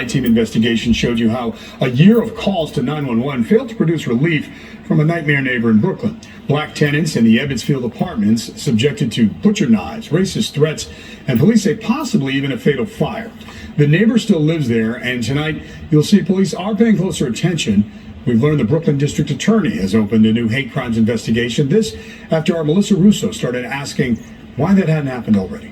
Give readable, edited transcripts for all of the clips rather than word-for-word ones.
I-team investigation showed you how a year of calls to 911 failed to produce relief from a nightmare neighbor in Brooklyn. Black tenants in the Evansfield apartments subjected to butcher knives, racist threats, and police say possibly even a fatal fire. The neighbor still lives there, and tonight you'll see police are paying closer attention. We've learned the Brooklyn District Attorney has opened a new hate crimes investigation. This after our Melissa Russo started asking why that hadn't happened already.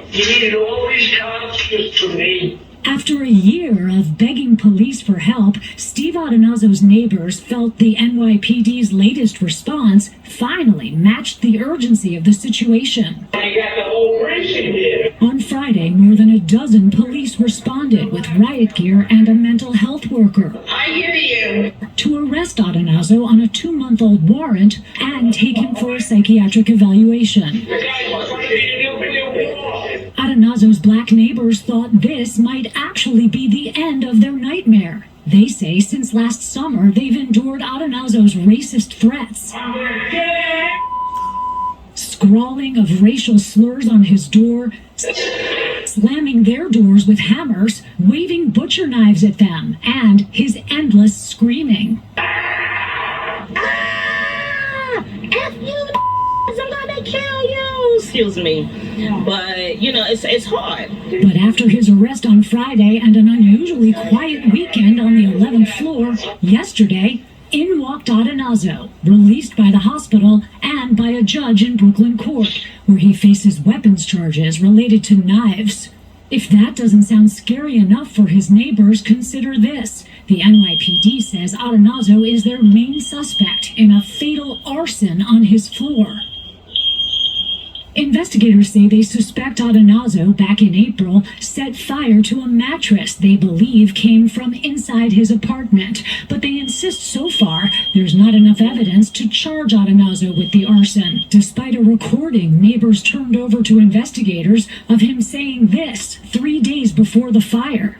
You needed all these cops just for me. After a year of begging police for help, Steve Adonazzo's neighbors felt the NYPD's latest response finally matched the urgency of the situation. I got the whole precinct here. On Friday, more than a dozen police responded with riot gear and a mental health worker. I hear you. To arrest Adonazzo on a 2-month-old warrant and take him for a psychiatric evaluation. The guy was trying to open your wall. Adonazzo's black neighbors thought this might actually be the end of their nightmare. They say since last summer, they've endured Adonazzo's racist threats, scrawling of racial slurs on his door, slamming their doors with hammers, waving butcher knives at them, and his endless screaming. F you, I'm gonna kill you. Excuse me. But, you know, it's hard. But after his arrest on Friday and an unusually quiet weekend on the 11th floor, yesterday, in walked Adonazzo, released by the hospital and by a judge in Brooklyn court, where he faces weapons charges related to knives. If that doesn't sound scary enough for his neighbors, consider this. The NYPD says Adonazzo is their main suspect in a fatal arson on his floor. Investigators say they suspect Adonazzo, back in April, set fire to a mattress they believe came from inside his apartment. But they insist so far there's not enough evidence to charge Adonazzo with the arson, despite a recording neighbors turned over to investigators of him saying this 3 days before the fire.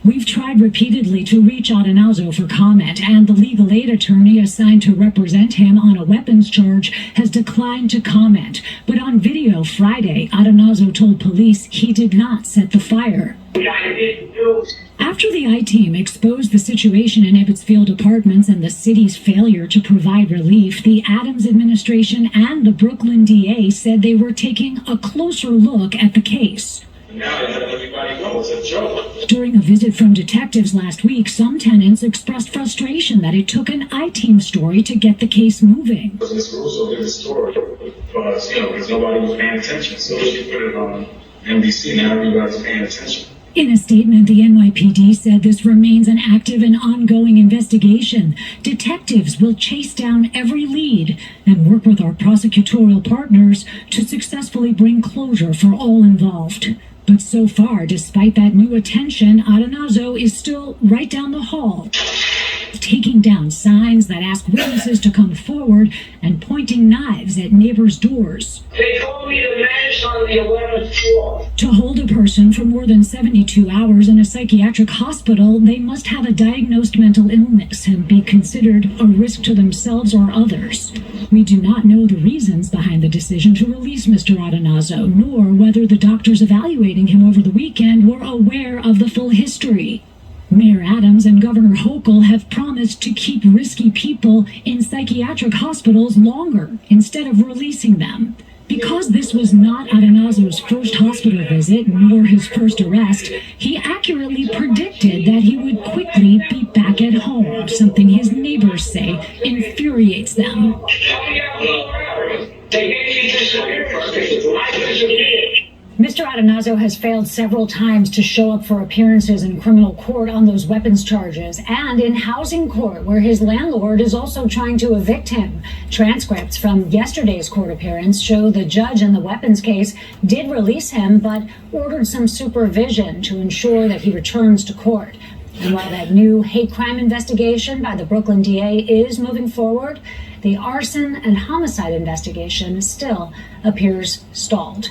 We've tried repeatedly to reach Adonazzo for comment, and the legal aid attorney assigned to represent him on a weapons charge has declined to comment. But on video Friday, Adonazzo told police he did not set the fire. After the I-team exposed the situation in Evansfield apartments and the city's failure to provide relief, the Adams administration and the Brooklyn DA said they were taking a closer look at the case. Now let everybody know it's a joke. During a visit from detectives last week, some tenants expressed frustration that it took an I-team story to get the case moving. Ms. Russo did the story, but because nobody was paying attention, so she put it on NBC. Now everybody's paying attention. In a statement, the NYPD said this remains an active and ongoing investigation. Detectives will chase down every lead and work with our prosecutorial partners to successfully bring closure for all involved. But so far, despite that new attention, Adonazzo is still right down the hall, taking down signs that ask witnesses to come forward and pointing knives at neighbors' doors. They told me to manage on the 11th floor. To hold a person for more than 72 hours in a psychiatric hospital, they must have a diagnosed mental illness and be considered a risk to themselves or others. We do not know the reasons behind the decision to release Mr. Adonazzo, nor whether the doctors evaluating him over the weekend were aware of the full history. Mayor Adams and Governor Hochul have promised to keep risky people in psychiatric hospitals longer instead of releasing them. Because this was not Adonazzo's first hospital visit nor his first arrest, he accurately predicted that he would quickly be back at home, something his neighbors say infuriates them. Mr. Adonazzo has failed several times to show up for appearances in criminal court on those weapons charges and in housing court, where his landlord is also trying to evict him. Transcripts from yesterday's court appearance show the judge in the weapons case did release him, but ordered some supervision to ensure that he returns to court. And while that new hate crime investigation by the Brooklyn DA is moving forward, the arson and homicide investigation still appears stalled.